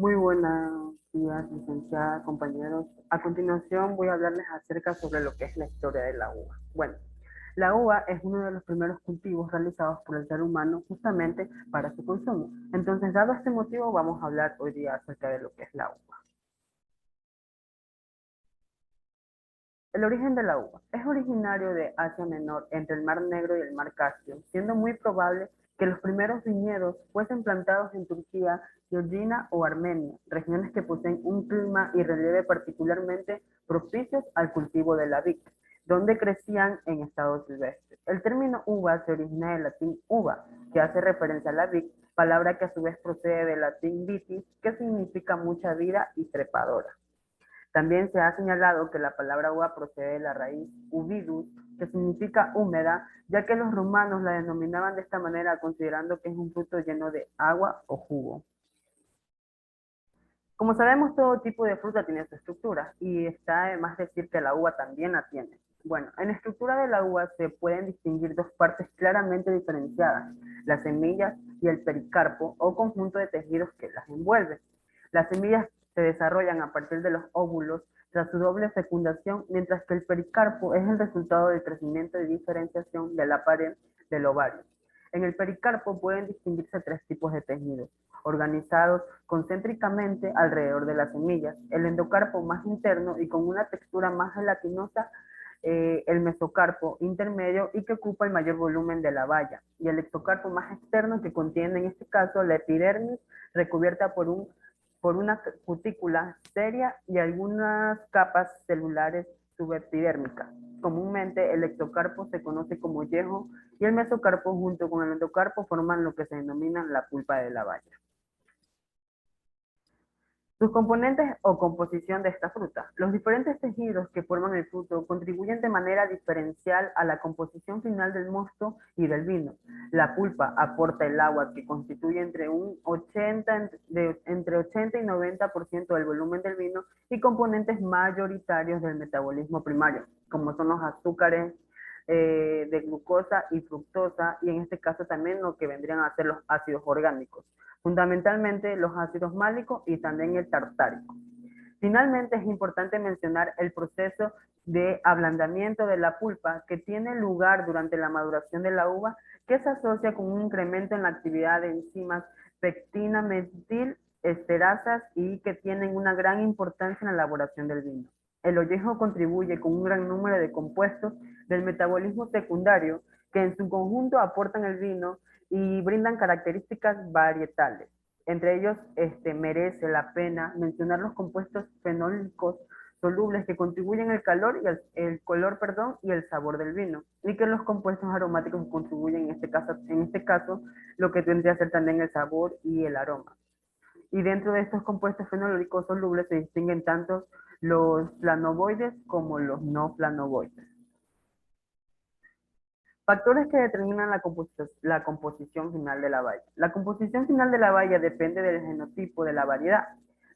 Muy buenos días, licenciada, compañeros. A continuación voy a hablarles acerca sobre lo que es la historia de la uva. Bueno, la uva es uno de los primeros cultivos realizados por el ser humano justamente para su consumo. Entonces, dado este motivo, vamos a hablar hoy día acerca de lo que es la uva. El origen de la uva es originario de Asia Menor, entre el Mar Negro y el Mar Caspio, siendo muy probable que los primeros viñedos fuesen plantados en Turquía, Georgia o Armenia, regiones que poseen un clima y relieve particularmente propicios al cultivo de la vid, donde crecían en estado silvestre. El término uva se origina del latín uva, que hace referencia a la vid, palabra que a su vez procede del latín vitis, que significa mucha vida y trepadora. También se ha señalado que la palabra uva procede de la raíz uvidus, que significa húmeda, ya que los romanos la denominaban de esta manera considerando que es un fruto lleno de agua o jugo. Como sabemos, todo tipo de fruta tiene su estructura y está además decir que la uva también la tiene. Bueno, en la estructura de la uva se pueden distinguir dos partes claramente diferenciadas, las semillas y el pericarpo o conjunto de tejidos que las envuelve. Las semillas se desarrollan a partir de los óvulos tras su doble fecundación, mientras que el pericarpo es el resultado del crecimiento y diferenciación de la pared del ovario. En el pericarpo pueden distinguirse tres tipos de tejidos, organizados concéntricamente alrededor de las semillas, el endocarpo más interno y con una textura más gelatinosa, el mesocarpo intermedio y que ocupa el mayor volumen de la valla, y el ectocarpo más externo que contiene en este caso la epidermis recubierta por una cutícula seria y algunas capas celulares subepidérmicas. Comúnmente el ectocarpo se conoce como yejo y el mesocarpo junto con el endocarpo forman lo que se denomina la pulpa de la valla. Sus componentes o composición de esta fruta. Los diferentes tejidos que forman el fruto contribuyen de manera diferencial a la composición final del mosto y del vino. La pulpa aporta el agua que constituye entre 80 y 90% del volumen del vino y componentes mayoritarios del metabolismo primario, como son los azúcares, de glucosa y fructosa, y en este caso también lo que vendrían a ser los ácidos orgánicos, fundamentalmente los ácidos málicos y también el tartárico. Finalmente, es importante mencionar el proceso de ablandamiento de la pulpa que tiene lugar durante la maduración de la uva, que se asocia con un incremento en la actividad de enzimas pectina, metil, esterasas y que tienen una gran importancia en la elaboración del vino. El ollejo contribuye con un gran número de compuestos del metabolismo secundario que en su conjunto aportan el vino y brindan características varietales. Entre ellos, merece la pena mencionar los compuestos fenólicos solubles que contribuyen al calor y el color, perdón, y el sabor del vino, y que los compuestos aromáticos contribuyen en este caso, lo que tendría que ser también el sabor y el aroma. Y dentro de estos compuestos fenológicos solubles se distinguen tanto los flavonoides como los no flavonoides. Factores que determinan la composición final de la valla. La composición final de la valla depende del genotipo de la variedad,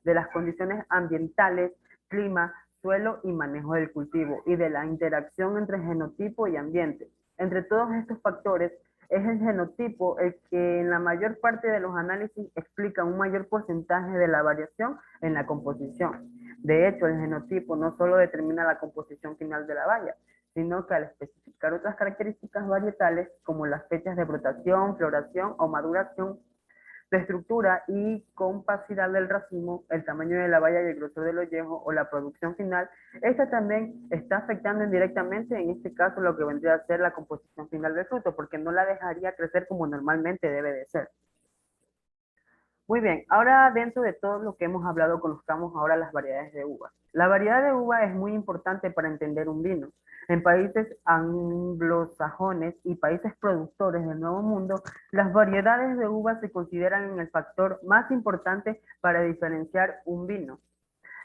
de las condiciones ambientales, clima, suelo y manejo del cultivo, y de la interacción entre genotipo y ambiente. Entre todos estos factores, es el genotipo el que en la mayor parte de los análisis explica un mayor porcentaje de la variación en la composición. De hecho, el genotipo no solo determina la composición final de la valla, sino que al especificar otras características varietales como las fechas de brotación, floración o maduración, su estructura y compacidad del racimo, el tamaño de la valla y el grosor del ollejo o la producción final, esta también está afectando indirectamente, en este caso, lo que vendría a ser la composición final del fruto, porque no la dejaría crecer como normalmente debe de ser. Muy bien, ahora dentro de todo lo que hemos hablado, conozcamos ahora las variedades de uva. La variedad de uva es muy importante para entender un vino. En países anglosajones y países productores del Nuevo Mundo, las variedades de uva se consideran el factor más importante para diferenciar un vino.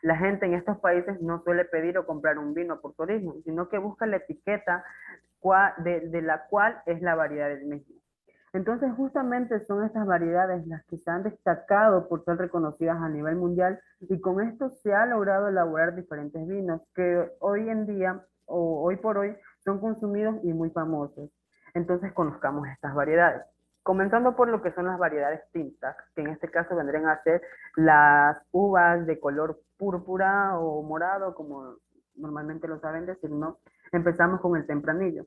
La gente en estos países no suele pedir o comprar un vino por turismo, sino que busca la etiqueta de la cual es la variedad del mismo. Entonces, justamente son estas variedades las que se han destacado por ser reconocidas a nivel mundial y con esto se ha logrado elaborar diferentes vinos que hoy en día o hoy por hoy son consumidos y muy famosos. Entonces, conozcamos estas variedades. Comenzando por lo que son las variedades tintas, que en este caso vendrían a ser las uvas de color púrpura o morado, como normalmente lo saben decir, ¿no? Empezamos con el tempranillo.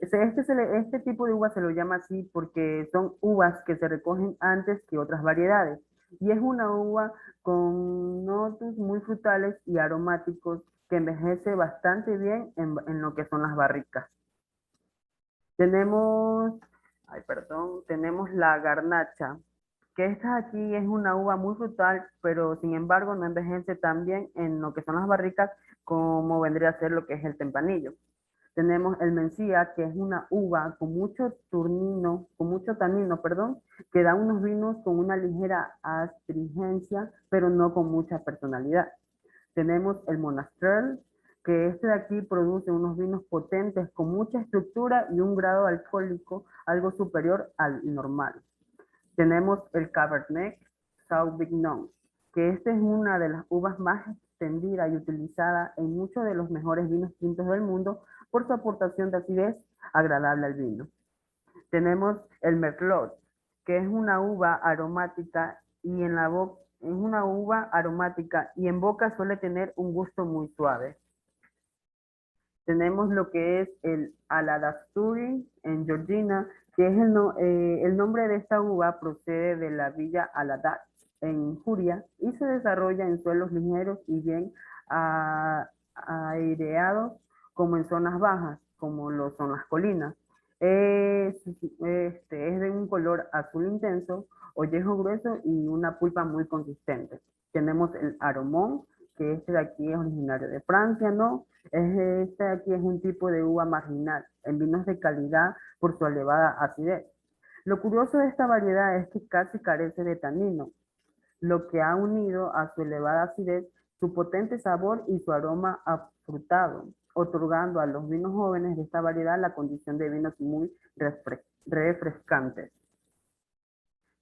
Este tipo de uva se lo llama así porque son uvas que se recogen antes que otras variedades. Y es una uva con notos muy frutales y aromáticos que envejece bastante bien en lo que son las barricas. Tenemos, ay, perdón, tenemos la garnacha, que esta aquí es una uva muy frutal, pero sin embargo no envejece tan bien en lo que son las barricas como vendría a ser lo que es el tempranillo. Tenemos el mencía, que es una uva con mucho tanino, perdón, que da unos vinos con una ligera astringencia, pero no con mucha personalidad. Tenemos el monastrell, que este de aquí produce unos vinos potentes con mucha estructura y un grado alcohólico algo superior al normal. Tenemos el Cabernet Sauvignon, que esta es una de las uvas más extendida y utilizada en muchos de los mejores vinos tintos del mundo por su aportación de acidez agradable al vino. Tenemos el Merlot, que es una uva aromática y en la boca es una uva aromática y en boca suele tener un gusto muy suave. Tenemos lo que es el Aladasturi en Georgina, que es el nombre de esta uva procede de la villa Aladat en Juria y se desarrolla en suelos ligeros y bien aireados como en zonas bajas, como lo son las colinas. Es de un color azul intenso, ollejo grueso y una pulpa muy consistente. Tenemos el Aromón, que este de aquí es originario de Francia, ¿no? Este de aquí es un tipo de uva marginal, en vinos de calidad por su elevada acidez. Lo curioso de esta variedad es que casi carece de tanino, lo que ha unido a su elevada acidez su potente sabor y su aroma afrutado, otorgando a los vinos jóvenes de esta variedad la condición de vinos muy refrescantes.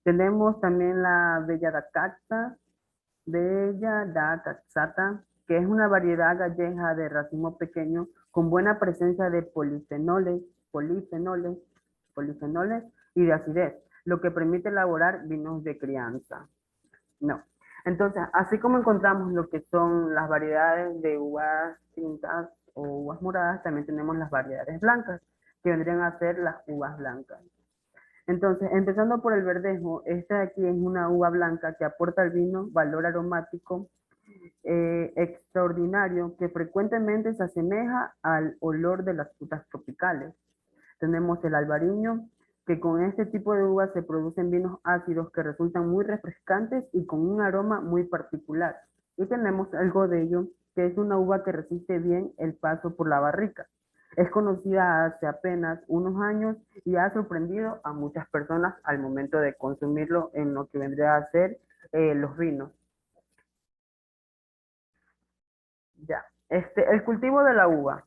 Tenemos también la Bella da Caxata, que es una variedad gallega de racimo pequeño con buena presencia de polifenoles, polifenoles y de acidez, lo que permite elaborar vinos de crianza. No. Entonces, así como encontramos lo que son las variedades de uvas tintas o uvas moradas, también tenemos las variedades blancas, que vendrían a ser las uvas blancas. Entonces, empezando por el verdejo, esta de aquí es una uva blanca que aporta al vino valor aromático extraordinario que frecuentemente se asemeja al olor de las frutas tropicales. Tenemos el albariño, que con este tipo de uvas se producen vinos ácidos que resultan muy refrescantes y con un aroma muy particular. Y tenemos el godello, que es una uva que resiste bien el paso por la barrica. Es conocida hace apenas unos años y ha sorprendido a muchas personas al momento de consumirlo en lo que vendría a ser los vinos. Ya. El cultivo de la uva.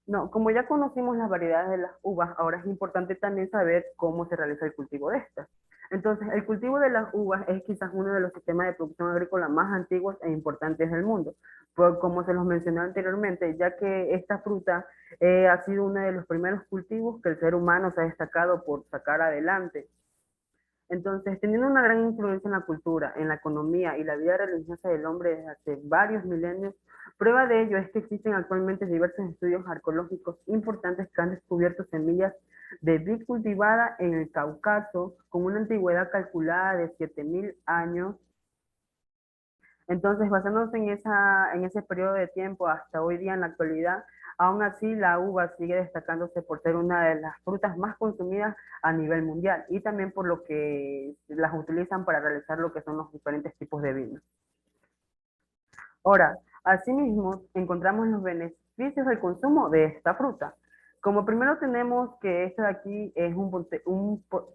No, como ya conocimos las variedades de las uvas, ahora es importante también saber cómo se realiza el cultivo de estas. Entonces, el cultivo de las uvas es quizás uno de los sistemas de producción agrícola más antiguos e importantes del mundo, por, como se los mencioné anteriormente, ya que esta fruta ha sido uno de los primeros cultivos que el ser humano se ha destacado por sacar adelante. Entonces, teniendo una gran influencia en la cultura, en la economía y la vida religiosa del hombre desde hace varios milenios, prueba de ello es que existen actualmente diversos estudios arqueológicos importantes que han descubierto semillas de vid cultivada en el Cáucaso con una antigüedad calculada de 7000 años. Entonces, basándose en ese periodo de tiempo hasta hoy día en la actualidad, aún así la uva sigue destacándose por ser una de las frutas más consumidas a nivel mundial y también por lo que las utilizan para realizar lo que son los diferentes tipos de vinos. Ahora, asimismo, encontramos los beneficios del consumo de esta fruta. Como primero tenemos que este de aquí es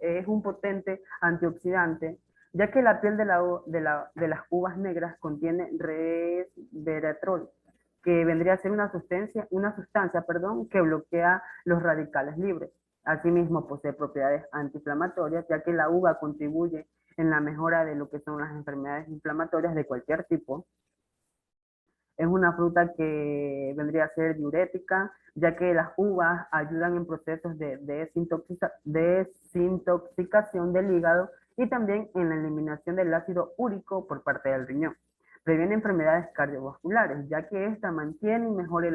es un potente antioxidante, ya que la piel de las uvas negras contiene resveratrol, que vendría a ser una sustancia, perdón, que bloquea los radicales libres. Asimismo, posee propiedades antiinflamatorias, ya que la uva contribuye en la mejora de lo que son las enfermedades inflamatorias de cualquier tipo. Es una fruta que vendría a ser diurética, ya que las uvas ayudan en procesos de desintoxicación del hígado y también en la eliminación del ácido úrico por parte del riñón. Previene enfermedades cardiovasculares, ya que esta mantiene y mejora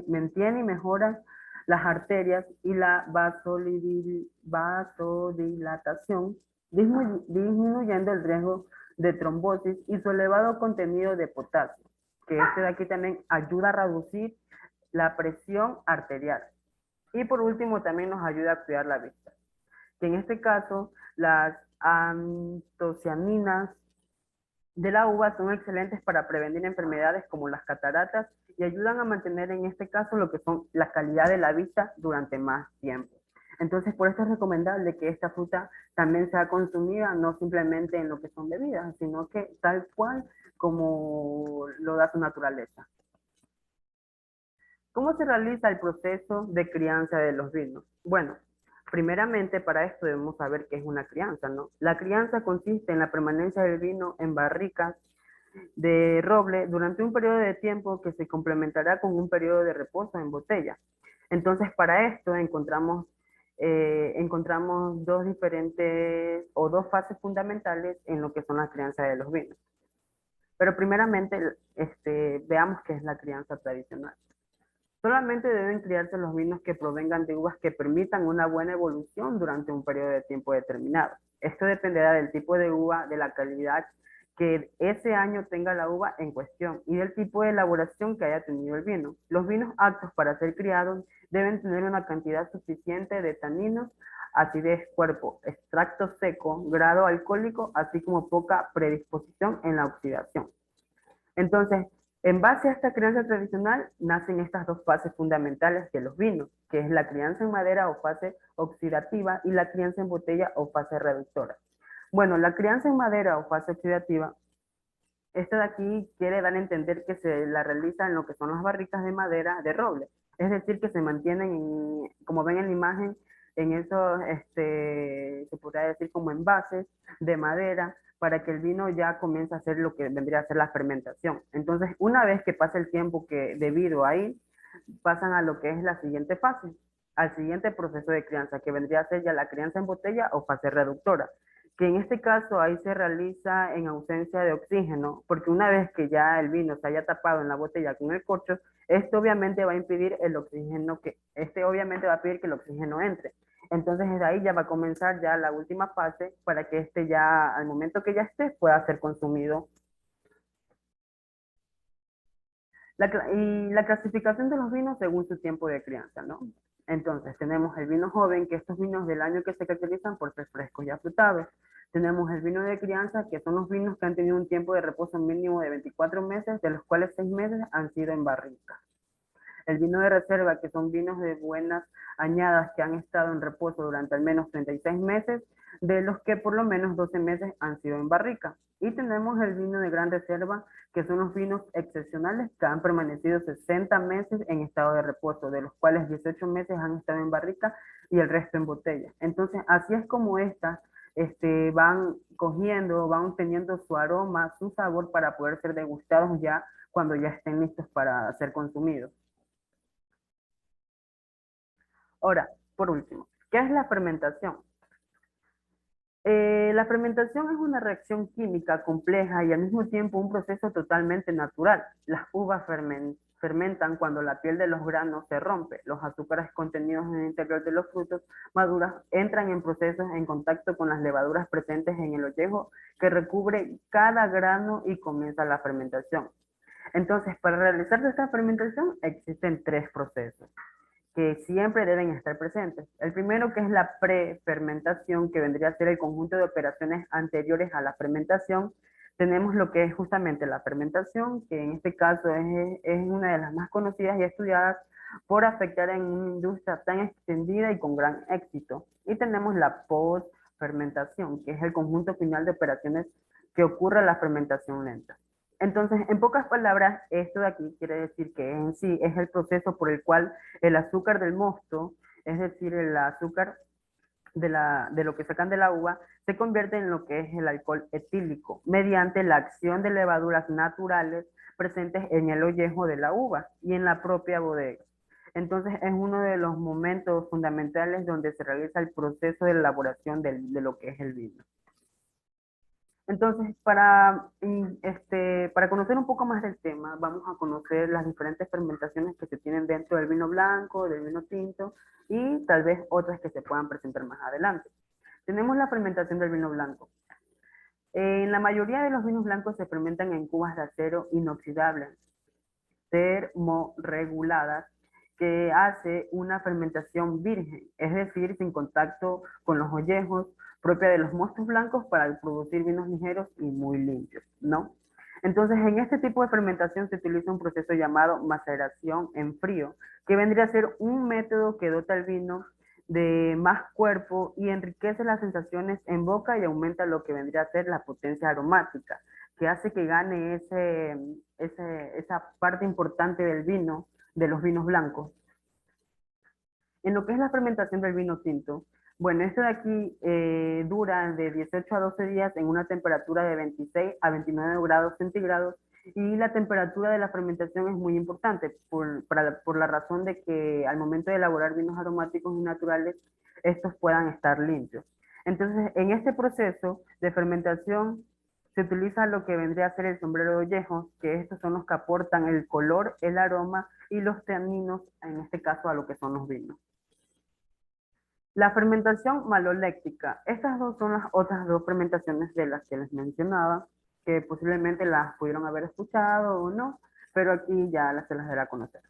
mantiene y mejora las arterias y la vasodilatación, disminuyendo el riesgo de trombosis y su elevado contenido de potasio, que este de aquí también ayuda a reducir la presión arterial. Y por último, también nos ayuda a cuidar la vista, que en este caso las antocianinas de la uva son excelentes para prevenir enfermedades como las cataratas y ayudan a mantener en este caso lo que son la calidad de la vista durante más tiempo. Entonces, por esto es recomendable que esta fruta también sea consumida no simplemente en lo que son bebidas, sino que tal cual como lo da su naturaleza. ¿Cómo se realiza el proceso de crianza de los vinos? Bueno, primeramente para esto debemos saber qué es una crianza, ¿no? La crianza consiste en la permanencia del vino en barricas de roble durante un periodo de tiempo que se complementará con un periodo de reposo en botella. Entonces, para esto encontramos dos diferentes o dos fases fundamentales en lo que son la crianza de los vinos. Pero primeramente, veamos qué es la crianza tradicional. Solamente deben criarse los vinos que provengan de uvas que permitan una buena evolución durante un periodo de tiempo determinado. Esto dependerá del tipo de uva, de la calidad que ese año tenga la uva en cuestión y del tipo de elaboración que haya tenido el vino. Los vinos aptos para ser criados deben tener una cantidad suficiente de taninos, acidez, cuerpo, extracto seco, grado alcohólico, así como poca predisposición en la oxidación. Entonces, en base a esta crianza tradicional, nacen estas dos fases fundamentales de los vinos, que es la crianza en madera o fase oxidativa y la crianza en botella o fase reductora. Bueno, la crianza en madera o fase oxidativa, esta de aquí quiere dar a entender que se la realiza en lo que son las barricas de madera de roble, es decir, que se mantienen, como ven en la imagen, en esos, se podría decir como envases de madera, para que el vino ya comience a hacer lo que vendría a ser la fermentación. Entonces, una vez que pasa el tiempo que debido ahí, pasan a lo que es la siguiente fase, al siguiente proceso de crianza, que vendría a ser ya la crianza en botella o fase reductora, que en este caso ahí se realiza en ausencia de oxígeno, porque una vez que ya el vino se haya tapado en la botella con el corcho, esto obviamente va a impedir el oxígeno obviamente va a pedir que el oxígeno entre. Entonces desde ahí ya va a comenzar ya la última fase para que ya, al momento que ya esté, pueda ser consumido. Y la clasificación de los vinos según su tiempo de crianza, ¿no? Entonces, tenemos el vino joven, que estos vinos del año que se caracterizan por ser frescos y afrutados. Tenemos el vino de crianza, que son los vinos que han tenido un tiempo de reposo mínimo de 24 meses, de los cuales 6 meses han sido en barrica. El vino de reserva, que son vinos de buenas añadas que han estado en reposo durante al menos 36 meses, de los que por lo menos 12 meses han sido en barrica. Y tenemos el vino de gran reserva, que son los vinos excepcionales que han permanecido 60 meses en estado de reposo, de los cuales 18 meses han estado en barrica y el resto en botella. Entonces, así es como estas van cogiendo, van teniendo su aroma, su sabor para poder ser degustados ya cuando ya estén listos para ser consumidos. Ahora, por último, ¿qué es la fermentación? La fermentación es una reacción química compleja y al mismo tiempo un proceso totalmente natural. Las uvas fermentan cuando la piel de los granos se rompe. Los azúcares contenidos en el interior de los frutos maduros entran en procesos en contacto con las levaduras presentes en el ollejo que recubre cada grano y comienza la fermentación. Entonces, para realizar esta fermentación existen tres procesos que siempre deben estar presentes. El primero, que es la prefermentación, que vendría a ser el conjunto de operaciones anteriores a la fermentación. Tenemos lo que es justamente la fermentación, que en este caso es una de las más conocidas y estudiadas por afectar en una industria tan extendida y con gran éxito. Y tenemos la postfermentación, que es el conjunto final de operaciones que ocurre en la fermentación lenta. Entonces, en pocas palabras, esto de aquí quiere decir que en sí es el proceso por el cual el azúcar del mosto, es decir, el azúcar de lo que sacan de la uva se convierte en lo que es el alcohol etílico, mediante la acción de levaduras naturales presentes en el ollejo de la uva y en la propia bodega. Entonces es uno de los momentos fundamentales donde se realiza el proceso de elaboración de lo que es el vino. Entonces, para conocer un poco más del tema, vamos a conocer las diferentes fermentaciones que se tienen dentro del vino blanco, del vino tinto y tal vez otras que se puedan presentar más adelante. Tenemos la fermentación del vino blanco. En la mayoría de los vinos blancos se fermentan en cubas de acero inoxidable, termorreguladas, que hace una fermentación virgen, es decir, sin contacto con los ollejos, propia de los mostos blancos para producir vinos ligeros y muy limpios, ¿no? Entonces, en este tipo de fermentación se utiliza un proceso llamado maceración en frío, que vendría a ser un método que dota el vino de más cuerpo y enriquece las sensaciones en boca y aumenta lo que vendría a ser la potencia aromática, que hace que gane esa parte importante del vino, de los vinos blancos. En lo que es la fermentación del vino tinto, bueno, esto de aquí dura de 18 a 12 días en una temperatura de 26 a 29 grados centígrados y la temperatura de la fermentación es muy importante por la razón de que al momento de elaborar vinos aromáticos y naturales, estos puedan estar limpios. Entonces, en este proceso de fermentación se utiliza lo que vendría a ser el sombrero de ollejo, que estos son los que aportan el color, el aroma y los taninos, en este caso a lo que son los vinos. La fermentación maloléctica. Estas dos son las otras dos fermentaciones de las que les mencionaba, que posiblemente las pudieron haber escuchado o no, pero aquí ya se las daré a conocer.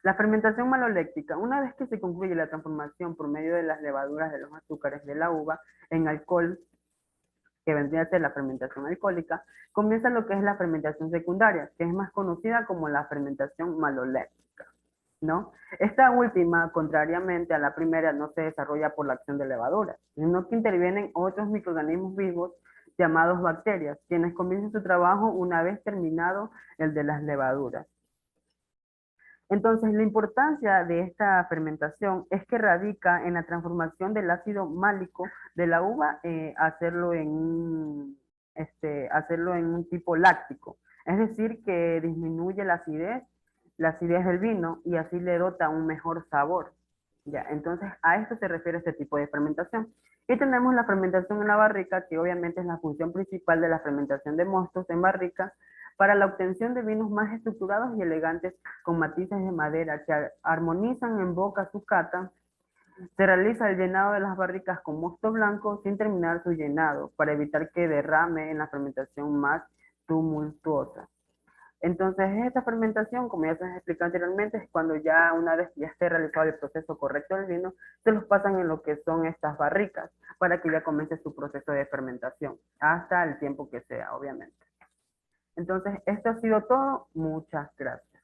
La fermentación maloléctica. Una vez que se concluye la transformación por medio de las levaduras de los azúcares de la uva en alcohol, que vendría a ser la fermentación alcohólica, comienza lo que es la fermentación secundaria, que es más conocida como la fermentación maloléctica, ¿no? Esta última, contrariamente a la primera, no se desarrolla por la acción de levaduras, sino que intervienen otros microorganismos vivos llamados bacterias, quienes comienzan su trabajo una vez terminado el de las levaduras. Entonces, la importancia de esta fermentación es que radica en la transformación del ácido málico de la uva, hacerlo en un tipo láctico. Es decir, que disminuye la acidez del vino y así le dota un mejor sabor. Ya, entonces a esto se refiere este tipo de fermentación. Y tenemos la fermentación en la barrica, que obviamente es la función principal de la fermentación de mostos en barrica, para la obtención de vinos más estructurados y elegantes con matices de madera que armonizan en boca su cata. Se realiza el llenado de las barricas con mosto blanco sin terminar su llenado para evitar que derrame en la fermentación más tumultuosa. Entonces, esta fermentación, como ya se les explicó anteriormente, es cuando ya una vez que ya esté realizado el proceso correcto del vino, se los pasan en lo que son estas barricas para que ya comience su proceso de fermentación, hasta el tiempo que sea, obviamente. Entonces, esto ha sido todo. Muchas gracias.